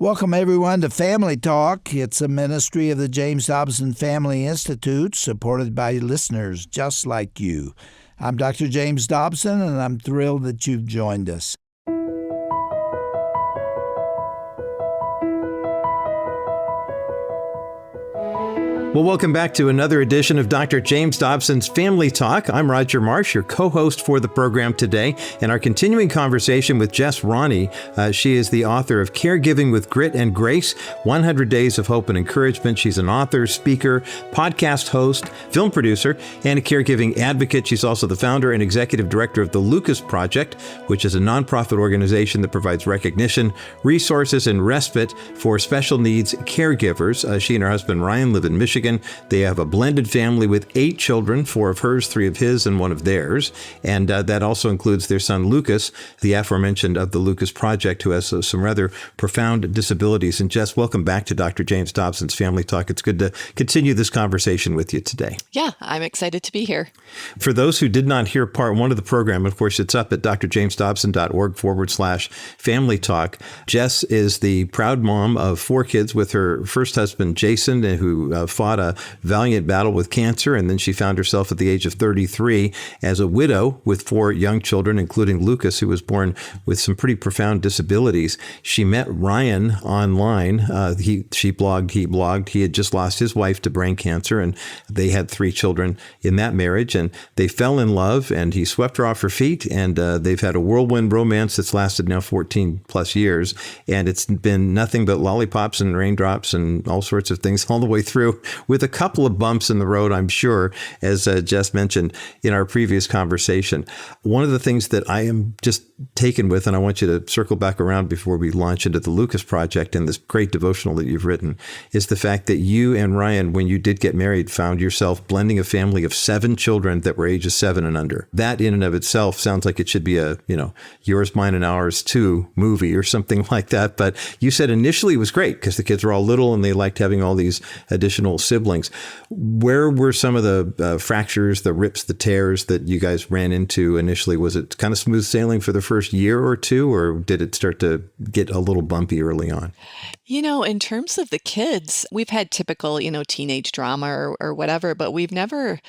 Welcome, everyone, to Family Talk. It's a ministry of the James Dobson Family Institute, supported by listeners just like you. I'm Dr. James Dobson, and I'm thrilled that you've joined us. Well, welcome back to another edition of Dr. James Dobson's Family Talk. I'm Roger Marsh, your co-host for the program today, and our continuing conversation with Jess Ronne. She is the author of Caregiving with Grit and Grace, 100 Days of Hope and Encouragement. She's an author, speaker, podcast host, film producer, and a caregiving advocate. She's also the founder and executive director of the Lucas Project, which is a nonprofit organization that provides recognition, resources, and respite for special needs caregivers. She and her husband, Ryan, live in Michigan. They have a blended family with 8 children, 4 of hers, 3 of his, and 1 of theirs. And that also includes their son, Lucas, the aforementioned of the Lucas Project, who has some rather profound disabilities. And Jess, welcome back to Dr. James Dobson's Family Talk. It's good to continue this conversation with you today. Yeah, I'm excited to be here. For those who did not hear part 1 of the program, of course, it's up at drjamesdobson.org/family talk. Jess is the proud mom of 4 kids with her first husband, Jason, who fought a valiant battle with cancer, and then she found herself at the age of 33 as a widow with 4 young children, including Lucas, who was born with some pretty profound disabilities. She met Ryan online. She blogged, he blogged. He had just lost his wife to brain cancer, and they had 3 children in that marriage, and they fell in love, and he swept her off her feet, and they've had a whirlwind romance that's lasted now 14 plus years, and it's been nothing but lollipops and raindrops and all sorts of things all the way through, with a couple of bumps in the road, I'm sure, as Jess mentioned in our previous conversation. One of the things that I am just taken with, and I want you to circle back around before we launch into the Lucas Project and this great devotional that you've written, is the fact that you and Ryan, when you did get married, found yourself blending a family of 7 children that were ages 7 and under. That in and of itself sounds like it should be a, yours, mine, and ours too movie or something like that. But you said initially it was great because the kids were all little and they liked having all these additional siblings. Where were some of the fractures, the rips, the tears that you guys ran into initially? Was it kind of smooth sailing for the first year or two, or did it start to get a little bumpy early on? In terms of the kids, we've had typical, teenage drama or whatever, but we've never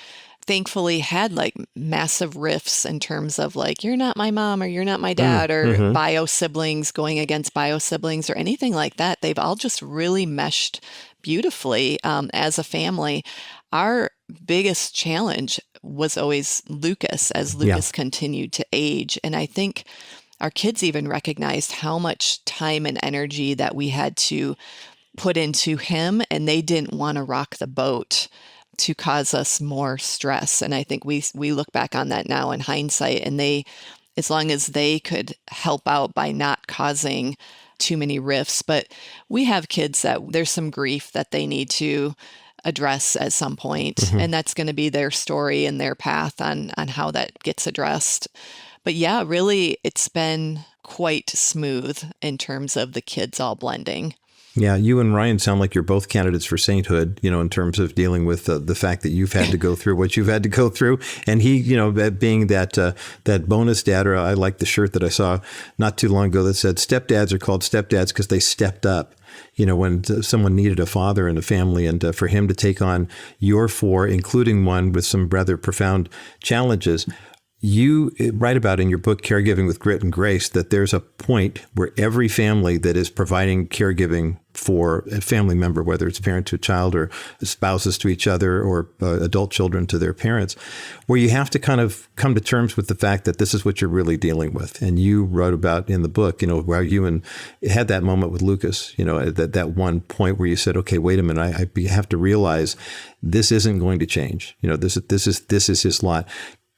thankfully had like massive rifts in terms of like, you're not my mom or you're not my dad or bio siblings going against bio siblings or anything like that. They've all just really meshed beautifully as a family. Our biggest challenge was always Lucas as Lucas continued to age. And I think our kids even recognized how much time and energy that we had to put into him, and they didn't want to rock the boat to cause us more stress. And I think we look back on that now in hindsight, and they, as long as they could help out by not causing too many rifts. But we have kids that there's some grief that they need to address at some point, and that's going to be their story and their path on how that gets addressed. But yeah, really, it's been quite smooth in terms of the kids all blending. Yeah, you and Ryan sound like you're both candidates for sainthood, in terms of dealing with the fact that you've had to go through what you've had to go through. And he, being that bonus dad, or I like the shirt that I saw not too long ago that said, stepdads are called stepdads because they stepped up. When someone needed a father in the family, and for him to take on your 4, including one with some rather profound challenges. You write about in your book, Caregiving with Grit and Grace, that there's a point where every family that is providing caregiving for a family member, whether it's parent to a child or spouses to each other or adult children to their parents, where you have to kind of come to terms with the fact that this is what you're really dealing with. And you wrote about in the book, where you had that moment with Lucas, that one point where you said, okay, wait a minute, I have to realize this isn't going to change. This is his lot.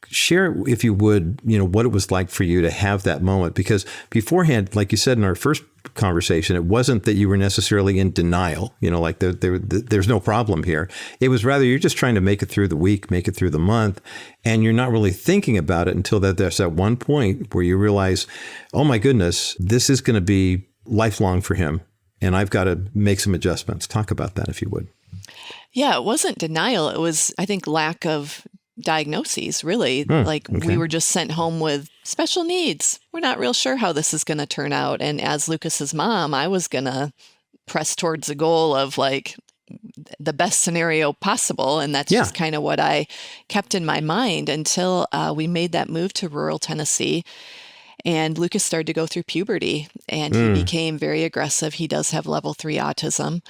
Share, if you would, what it was like for you to have that moment, because beforehand, like you said in our first conversation, it wasn't that you were necessarily in denial, like there's no problem here. It was rather you're just trying to make it through the week, make it through the month, and you're not really thinking about it until there's that one point where you realize, oh my goodness, this is going to be lifelong for him, and I've got to make some adjustments. Talk about that, if you would. Yeah, it wasn't denial. It was, I think, lack of diagnoses, really. Okay. We were just sent home with special needs. We're not real sure how this is going to turn out. And as Lucas's mom, I was going to press towards the goal of like the best scenario possible. And that's just kind of what I kept in my mind until we made that move to rural Tennessee. And Lucas started to go through puberty and he became very aggressive. He does have level 3 autism,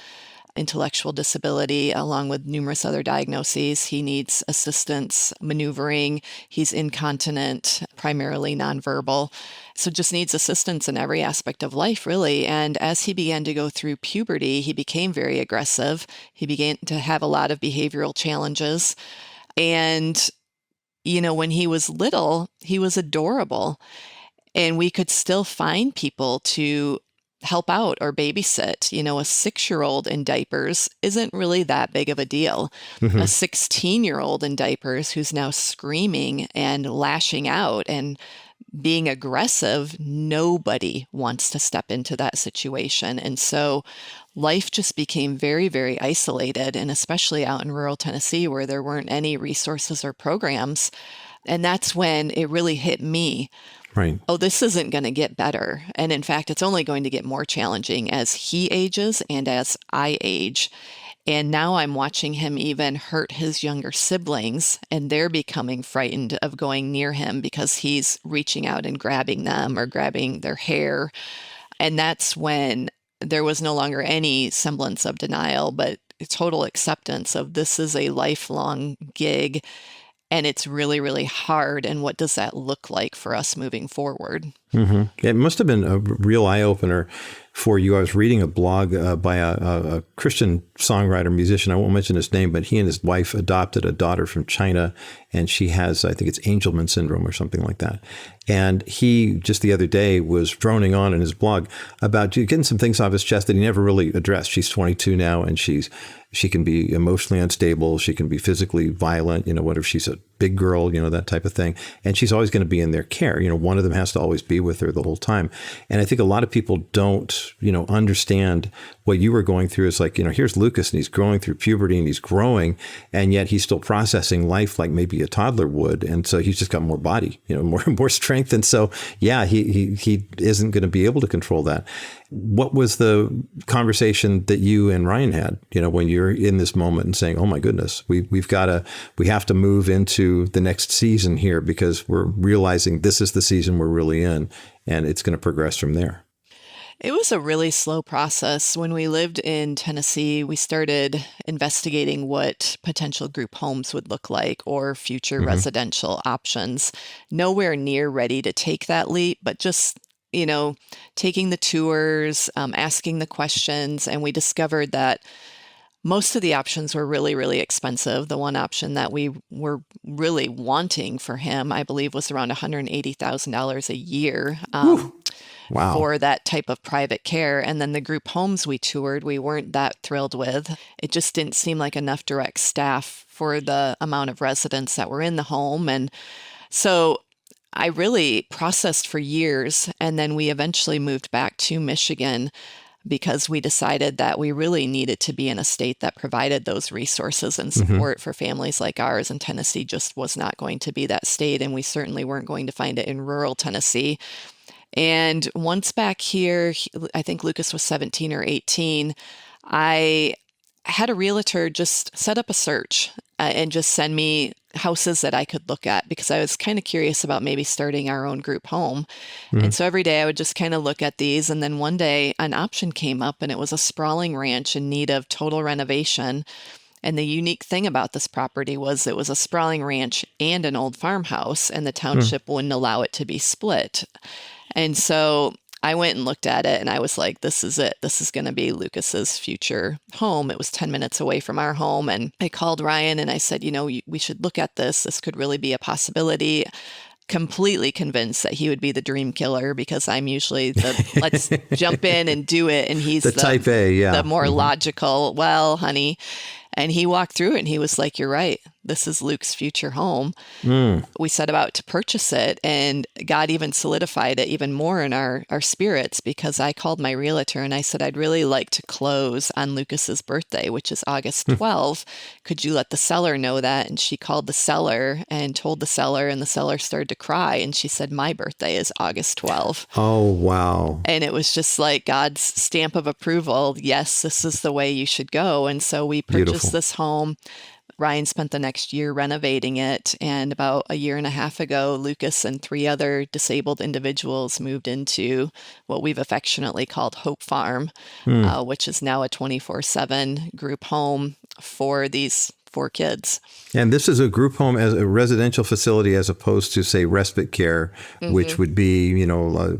intellectual disability, along with numerous other diagnoses. He needs assistance maneuvering. He's incontinent, primarily nonverbal. So just needs assistance in every aspect of life, really. And as he began to go through puberty, he became very aggressive. He began to have a lot of behavioral challenges. And, you know, when he was little, he was adorable. And we could still find people to help out or babysit. You know, a 6-year-old in diapers isn't really that big of a deal. A 16-year-old in diapers who's now screaming and lashing out and being aggressive, nobody wants to step into that situation. And so life just became very, very isolated, and especially out in rural Tennessee where there weren't any resources or programs. And that's when it really hit me. Right. Oh, this isn't going to get better. And in fact, it's only going to get more challenging as he ages and as I age. And now I'm watching him even hurt his younger siblings, and they're becoming frightened of going near him because he's reaching out and grabbing them or grabbing their hair. And that's when there was no longer any semblance of denial, but total acceptance of this is a lifelong gig. And it's really, really hard. And what does that look like for us moving forward? It must have been a real eye-opener for you. I was reading a blog by a Christian songwriter, musician. I won't mention his name, but he and his wife adopted a daughter from China, and she has, I think it's Angelman syndrome or something like that. And he, just the other day, was droning on in his blog about getting some things off his chest that he never really addressed. She's 22 now, and she can be emotionally unstable. She can be physically violent, you know, what if she's a big girl, you know, that type of thing. And she's always going to be in their care. You know, one of them has to always be with her the whole time. And I think a lot of people don't, you know, understand what you were going through. Is like, you know, here's Lucas and he's growing through puberty and he's growing, and yet he's still processing life like maybe a toddler would. And so he's just got more body, you know, more strength. And so, yeah, he isn't going to be able to control that. What was the conversation that you and Ryan had, you know, when you're in this moment and saying, oh my goodness, we have to move into the next season here because we're realizing this is the season we're really in and it's going to progress from there? It was a really slow process. When we lived in Tennessee, we started investigating what potential group homes would look like or future residential options. Nowhere near ready to take that leap, but just, you know, taking the tours, asking the questions, and we discovered that most of the options were really, really expensive. The one option that we were really wanting for him, I believe, was around $180,000 a year. Wow. For that type of private care. And then the group homes we toured, we weren't that thrilled with. It just didn't seem like enough direct staff for the amount of residents that were in the home. And so I really processed for years. And then we eventually moved back to Michigan because we decided that we really needed to be in a state that provided those resources and support for families like ours. And Tennessee just was not going to be that state. And we certainly weren't going to find it in rural Tennessee. And once back here, I think Lucas was 17 or 18, I had a realtor just set up a search and just send me houses that I could look at because I was kind of curious about maybe starting our own group home. And so every day I would just kind of look at these. And then one day an option came up and it was a sprawling ranch in need of total renovation. And the unique thing about this property was it was a sprawling ranch and an old farmhouse, and the township wouldn't allow it to be split. And so I went and looked at it and I was like, this is it. This is going to be Lucas's future home. It was 10 minutes away from our home. And I called Ryan and I said, you know, we should look at this. This could really be a possibility. Completely convinced that he would be the dream killer because I'm usually the let's jump in and do it. And he's the type A, yeah. The more logical, well, honey. And he walked through it and he was like, you're right. this is Luke's future home. Mm. We set about to purchase it, and God even solidified it even more in our spirits, because I called my realtor and I said, I'd really like to close on Lucas's birthday, which is August 12th. Could you let the seller know that? And she called the seller and told the seller, and the seller started to cry. And she said, my birthday is August 12th. Oh, wow. And it was just like God's stamp of approval. Yes, this is the way you should go. And so we purchased Beautiful. this home. Ryan spent the next year renovating it. And about a year and a half ago, Lucas and 3 other disabled individuals moved into what we've affectionately called Hope Farm, which is now a 24/7 group home for these 4 kids. And this is a group home as a residential facility as opposed to, say, respite care, which would be,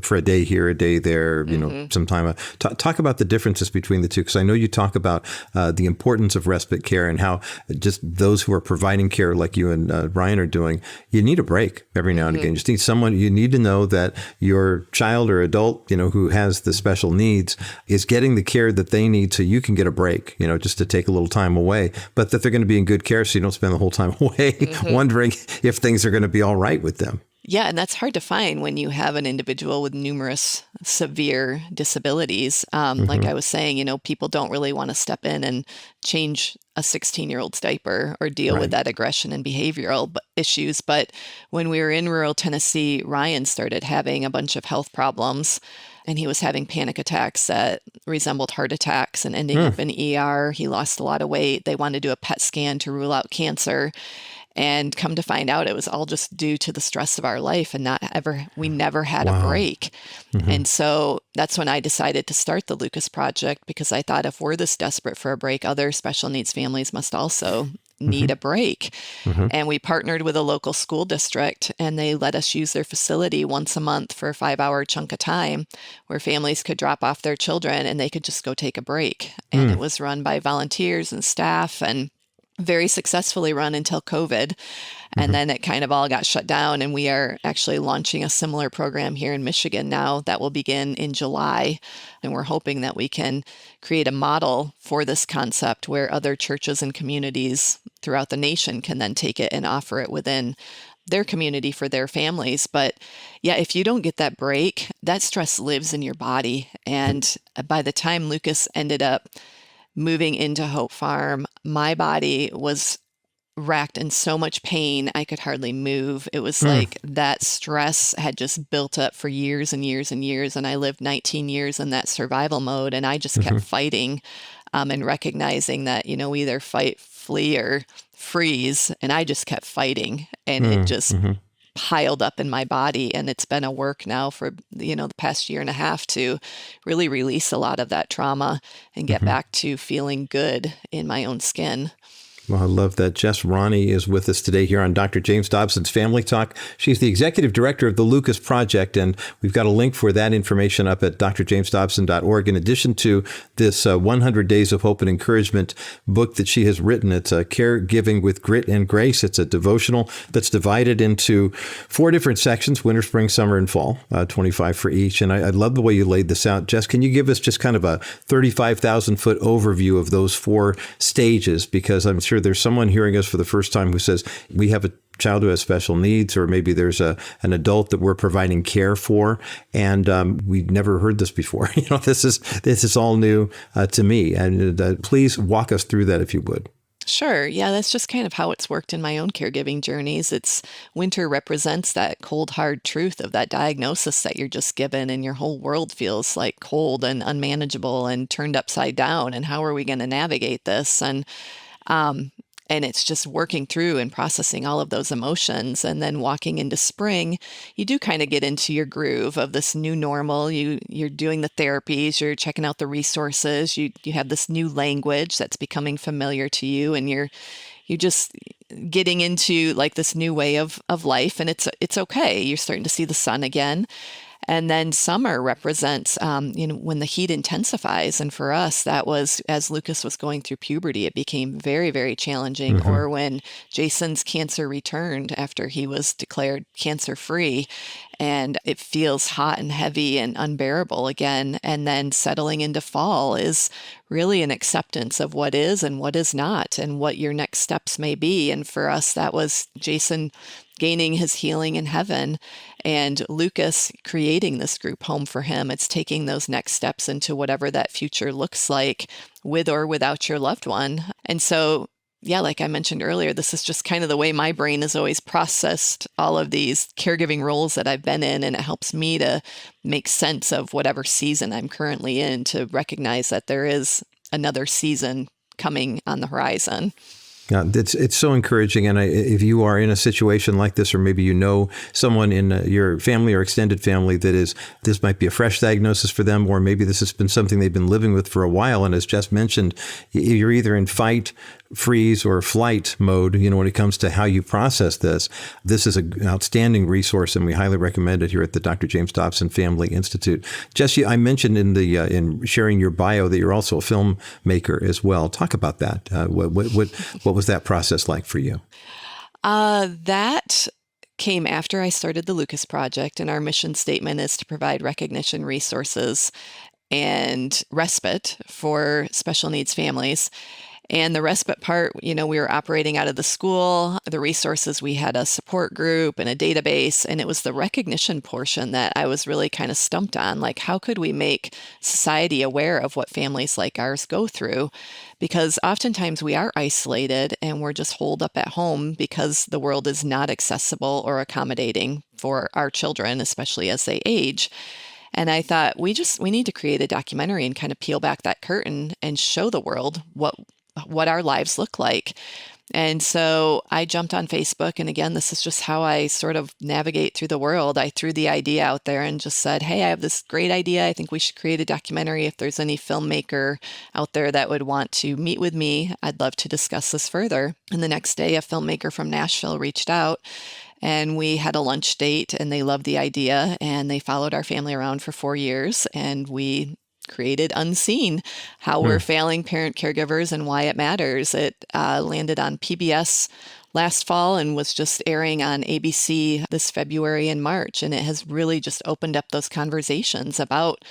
for a day here, a day there, sometime. Talk about the differences between the two, because I know you talk about the importance of respite care and how just those who are providing care like you and Ryan are doing, you need a break every now and again. You just need someone, you need to know that your child or adult, who has the special needs is getting the care that they need so you can get a break, just to take a little time away, but that they're going to be in good care so you don't spend the whole time away wondering if things are going to be all right with them. Yeah, and that's hard to find when you have an individual with numerous severe disabilities. Like I was saying, people don't really want to step in and change a 16-year-old's diaper or deal with that aggression and behavioral issues. But when we were in rural Tennessee, Ryan started having a bunch of health problems, and he was having panic attacks that resembled heart attacks and ending up in ER. He lost a lot of weight. They wanted to do a PET scan to rule out cancer. And come to find out, it was all just due to the stress of our life, and we never had a break. And so that's when I decided to start the Lucas Project, because I thought if we're this desperate for a break, other special needs families must also need a break. And we partnered with a local school district, and they let us use their facility once a month for a 5-hour chunk of time where families could drop off their children and they could just go take a break. And it was run by volunteers and staff, and very successfully run until COVID. And then it kind of all got shut down. And we are actually launching a similar program here in Michigan now that will begin in July. And we're hoping that we can create a model for this concept where other churches and communities throughout the nation can then take it and offer it within their community for their families. But yeah, if you don't get that break, that stress lives in your body. And by the time Lucas ended up moving into Hope Farm, my body was racked in so much pain, I could hardly move. It was like that stress had just built up for years and years and years. And I lived 19 years in that survival mode. And I just kept fighting and recognizing that, we either fight, flee, or freeze. And I just kept fighting. And it just piled up in my body. And it's been a work now for, the past year and a half to really release a lot of that trauma and get back to feeling good in my own skin. Well, I love that. Jess Ronne is with us today here on Dr. James Dobson's Family Talk. She's the executive director of the Lucas Project, and we've got a link for that information up at drjamesdobson.org. In addition to this 100 Days of Hope and Encouragement book that she has written, it's a Caregiving with Grit and Grace. It's a devotional that's divided into 4 different sections: winter, spring, summer, and fall, 25 for each. And I love the way you laid this out. Jess, can you give us just kind of a 35,000-foot overview of those 4 stages? Because I'm sure there's someone hearing us for the first time who says, we have a child who has special needs, or maybe there's an adult that we're providing care for, and we've never heard this before. This is all new to me. And please walk us through that if you would. Sure. Yeah, that's just kind of how it's worked in my own caregiving journeys. Winter represents that cold, hard truth of that diagnosis that you're just given, and your whole world feels like cold and unmanageable and turned upside down. And how are we going to navigate this? And it's just working through and processing all of those emotions. And then walking into spring, you do kind of get into your groove of this new normal. You're doing the therapies, you're checking out the resources, you have this new language that's becoming familiar to you, and you're just getting into like this new way of life, and it's okay. You're starting to see the sun again. And then summer represents, when the heat intensifies. And for us, that was as Lucas was going through puberty, it became very, very challenging. Or when Jason's cancer returned after he was declared cancer-free, and it feels hot and heavy and unbearable again. And then settling into fall is really an acceptance of what is and what is not, and what your next steps may be. And for us, that was Jason gaining his healing in heaven, and Lucas creating this group home for him. It's taking those next steps into whatever that future looks like, with or without your loved one. And so, yeah, like I mentioned earlier, this is just kind of the way my brain has always processed all of these caregiving roles that I've been in. And it helps me to make sense of whatever season I'm currently in, to recognize that there is another season coming on the horizon. Yeah, it's so encouraging. And if you are in a situation like this, or maybe you know someone in your family or extended family this might be a fresh diagnosis for them, or maybe this has been something they've been living with for a while. And as Jess mentioned, you're either in fight, freeze, or flight mode, when it comes to how you process this. This is an outstanding resource, and we highly recommend it here at the Dr. James Dobson Family Institute. Jess, I mentioned in sharing your bio that you're also a filmmaker as well. Talk about that. What was that process like for you? That came after I started the Lucas Project, and our mission statement is to provide recognition, resources, and respite for special needs families. And the respite part, we were operating out of the school. The resources, we had a support group and a database, and it was the recognition portion that I was really kind of stumped on. Like, how could we make society aware of what families like ours go through? Because oftentimes we are isolated and we're just holed up at home because the world is not accessible or accommodating for our children, especially as they age. And I thought, we need to create a documentary and kind of peel back that curtain and show the world what our lives look like. And so I jumped on Facebook. And again, this is just how I sort of navigate through the world. I threw the idea out there and just said, hey, I have this great idea. I think we should create a documentary. If there's any filmmaker out there that would want to meet with me, I'd love to discuss this further. And the next day, a filmmaker from Nashville reached out, and we had a lunch date, and they loved the idea, and they followed our family around for 4 years, and we created Unseen, how we're failing parent caregivers and why it matters. It landed on PBS last fall and was just airing on ABC this February and March. And it has really just opened up those conversations about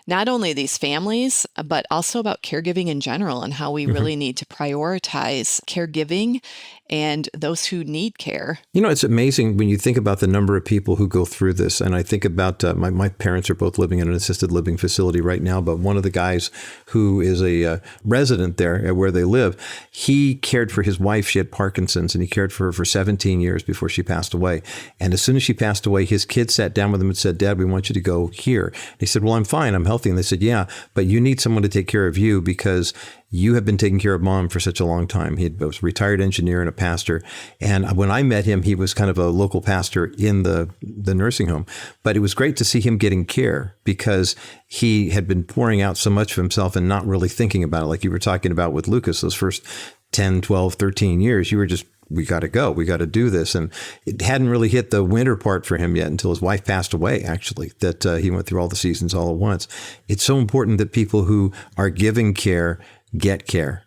not only these families, but also about caregiving in general, and how we really need to prioritize caregiving and those who need care. It's amazing when you think about the number of people who go through this. And I think about my parents are both living in an assisted living facility right now, but one of the guys who is a resident there where they live, he cared for his wife. She had Parkinson's, and he cared for her for 17 years before she passed away. And as soon as she passed away, his kids sat down with him and said, "Dad, we want you to go here." And he said, "Well, I'm fine. I'm healthy." And they said, "Yeah, but you need someone to take care of you because you have been taking care of Mom for such a long time." He was a retired engineer and a pastor. And when I met him, he was kind of a local pastor in the nursing home. But it was great to see him getting care because he had been pouring out so much of himself and not really thinking about it. Like you were talking about with Lucas, those first 10, 12, 13 years, you were just, we got to go. We got to do this. And it hadn't really hit the winter part for him yet until his wife passed away, actually, that he went through all the seasons all at once. It's so important that people who are giving care get care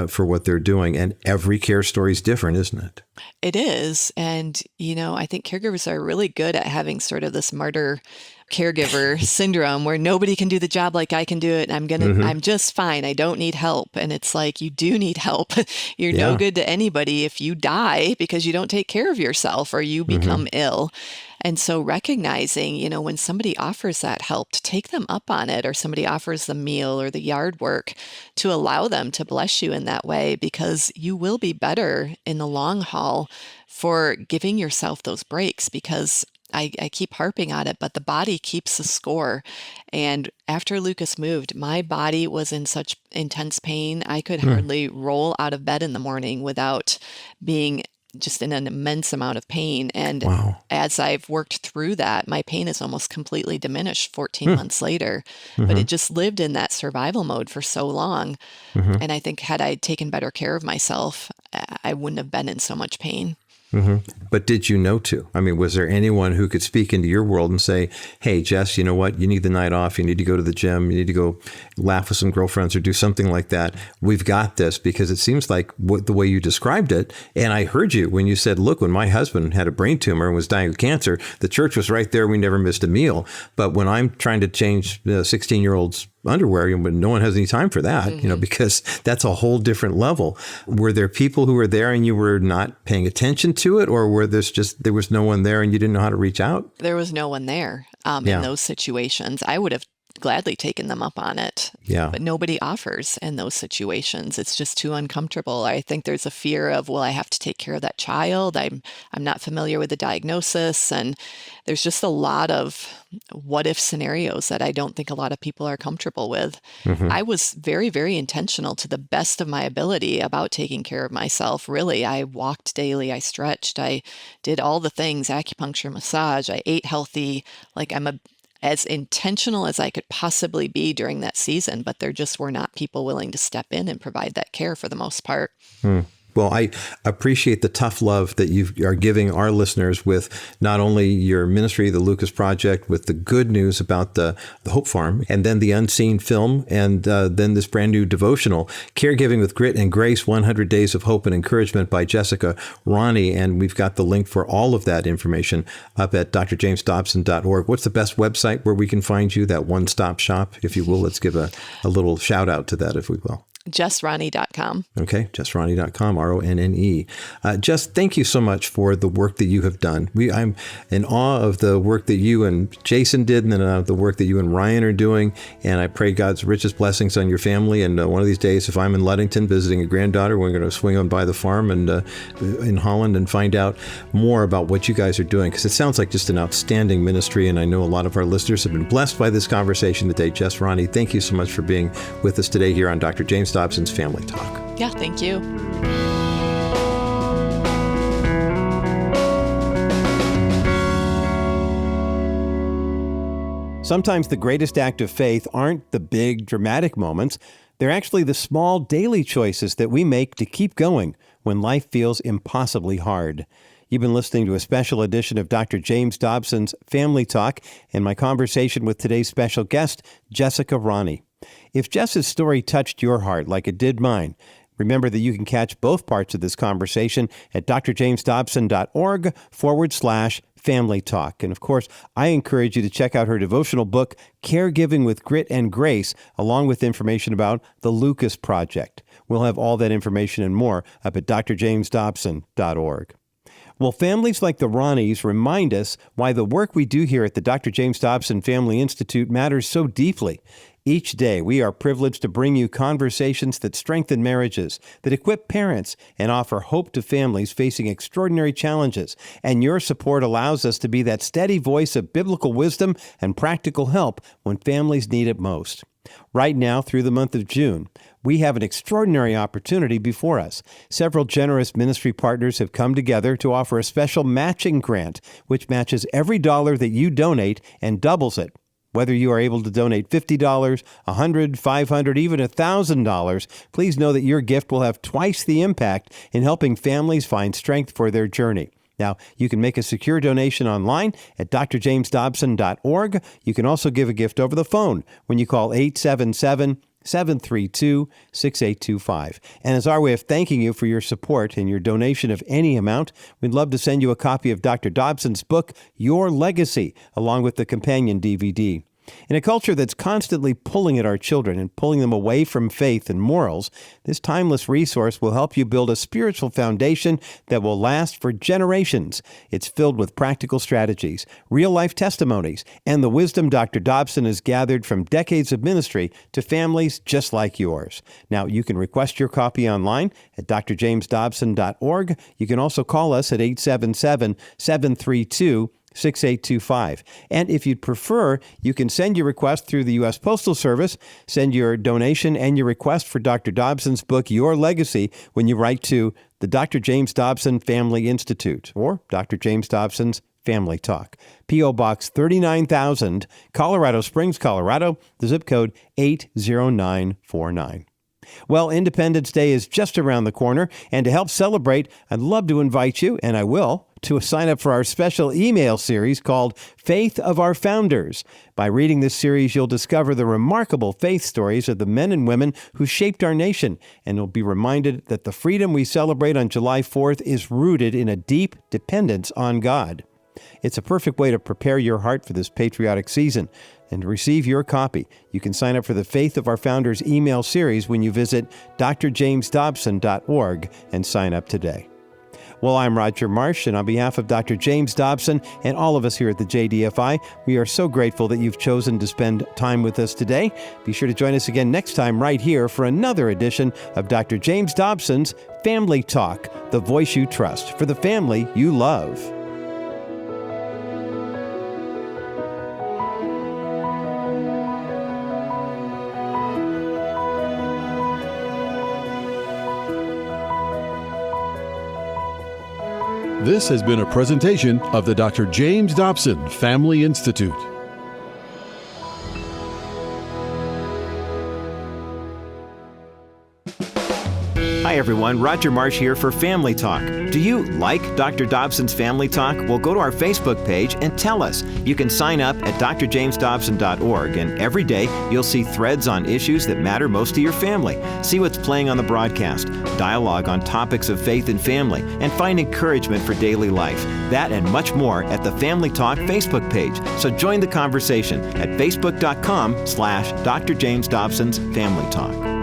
for what they're doing. And every care story is different, isn't it? It is. And, I think caregivers are really good at having sort of this martyr caregiver syndrome where nobody can do the job like I can do it. And I'm just fine. I don't need help. And it's like, you do need help. You're no good to anybody if you die because you don't take care of yourself or you become ill. And so recognizing, when somebody offers that help, to take them up on it, or somebody offers the meal or the yard work, to allow them to bless you in that way, because you will be better in the long haul for giving yourself those breaks. Because I keep harping on it, but the body keeps the score. And after Lucas moved, my body was in such intense pain. I could hardly roll out of bed in the morning without being just in an immense amount of pain. And as I've worked through that, my pain is almost completely diminished 14 months later. But it just lived in that survival mode for so long. And I think had I taken better care of myself, I wouldn't have been in so much pain. But did you know to? I mean, was there anyone who could speak into your world and say, hey, Jess, you know what? You need the night off. You need to go to the gym. You need to go laugh with some girlfriends or do something like that. We've got this, because it seems like the way you described it. And I heard you when you said, look, when my husband had a brain tumor and was dying of cancer, the church was right there. We never missed a meal. But when I'm trying to change 16-year-olds underwear, but no one has any time for that, because that's a whole different level. Were there people who were there and you were not paying attention to it, or there was no one there and you didn't know how to reach out? There was no one there in those situations. I would have gladly taken them up on it. Yeah. But nobody offers in those situations. It's just too uncomfortable. I think there's a fear of, well, I have to take care of that child. I'm not familiar with the diagnosis. And there's just a lot of what if scenarios that I don't think a lot of people are comfortable with. I was very, very intentional to the best of my ability about taking care of myself. Really, I walked daily. I stretched. I did all the things, acupuncture, massage. I ate healthy. Like, I'm as intentional as I could possibly be during that season, but there just were not people willing to step in and provide that care for the most part. Well, I appreciate the tough love that you are giving our listeners with not only your ministry, the Lucas Project, with the good news about the Hope Farm, and then the Unseen film, and then this brand new devotional, Caregiving with Grit and Grace, 100 Days of Hope and Encouragement by Jessica Ronne. And we've got the link for all of that information up at drjamesdobson.org. What's the best website where we can find you, that one-stop shop, if you will? Let's give a little shout out to that, if we will. JessRonne.com. Okay, JessRonne.com, RONNE. Jess, thank you so much for the work that you have done. I'm in awe of the work that you and Jason did, and then the work that you and Ryan are doing. And I pray God's richest blessings on your family. And one of these days, if I'm in Ludington visiting a granddaughter, we're going to swing on by the farm and in Holland and find out more about what you guys are doing, because it sounds like just an outstanding ministry. And I know a lot of our listeners have been blessed by this conversation today. Jess Ronne, thank you so much for being with us today here on Dr. James Dobson's Family Talk. Yeah, thank you. Sometimes the greatest act of faith aren't the big dramatic moments. They're actually the small daily choices that we make to keep going when life feels impossibly hard. You've been listening to a special edition of Dr. James Dobson's Family Talk and my conversation with today's special guest, Jessica Ronne. If Jess's story touched your heart like it did mine, remember that you can catch both parts of this conversation at drjamesdobson.org/family talk. And of course, I encourage you to check out her devotional book, Caregiving with Grit and Grace, along with information about the Lucas Project. We'll have all that information and more up at drjamesdobson.org. Well, families like the Ronnies remind us why the work we do here at the Dr. James Dobson Family Institute matters so deeply. Each day, we are privileged to bring you conversations that strengthen marriages, that equip parents, and offer hope to families facing extraordinary challenges. And your support allows us to be that steady voice of biblical wisdom and practical help when families need it most. Right now, through the month of June, we have an extraordinary opportunity before us. Several generous ministry partners have come together to offer a special matching grant, which matches every dollar that you donate and doubles it. Whether you are able to donate $50, $100, $500, even $1,000, please know that your gift will have twice the impact in helping families find strength for their journey. Now, you can make a secure donation online at drjamesdobson.org. You can also give a gift over the phone when you call 877-732-6825. And as our way of thanking you for your support and your donation of any amount, we'd love to send you a copy of Dr. Dobson's book, Your Legacy, along with the companion DVD. In a culture that's constantly pulling at our children and pulling them away from faith and morals, this timeless resource will help you build a spiritual foundation that will last for generations. It's filled with practical strategies, real-life testimonies, and the wisdom Dr. Dobson has gathered from decades of ministry to families just like yours. Now, you can request your copy online at drjamesdobson.org. You can also call us at 877-732-6825. And if you'd prefer, you can send your request through the U.S. Postal Service. Send your donation and your request for Dr. Dobson's book, Your Legacy, when you write to the Dr. James Dobson Family Institute or Dr. James Dobson's Family Talk. P.O. Box 39,000, Colorado Springs, Colorado, the zip code 80949. Well, Independence Day is just around the corner, and to help celebrate, I'd love to invite you, and I will, to sign up for our special email series called Faith of Our Founders. By reading this series, you'll discover the remarkable faith stories of the men and women who shaped our nation, and you'll be reminded that the freedom we celebrate on July 4th is rooted in a deep dependence on God. It's a perfect way to prepare your heart for this patriotic season. And to receive your copy, you can sign up for the Faith of Our Founders email series when you visit drjamesdobson.org and sign up today. Well, I'm Roger Marsh, and on behalf of Dr. James Dobson and all of us here at the JDFI, we are so grateful that you've chosen to spend time with us today. Be sure to join us again next time right here for another edition of Dr. James Dobson's Family Talk, the voice you trust for the family you love. This has been a presentation of the Dr. James Dobson Family Institute. Hi everyone, Roger Marsh here for Family Talk. Do you like Dr. Dobson's Family Talk? Well, go to our Facebook page and tell us. You can sign up at drjamesdobson.org, and every day you'll see threads on issues that matter most to your family. See what's playing on the broadcast, dialogue on topics of faith and family, and find encouragement for daily life. That and much more at the Family Talk Facebook page. So join the conversation at facebook.com/Dr. James Dobson's Family Talk.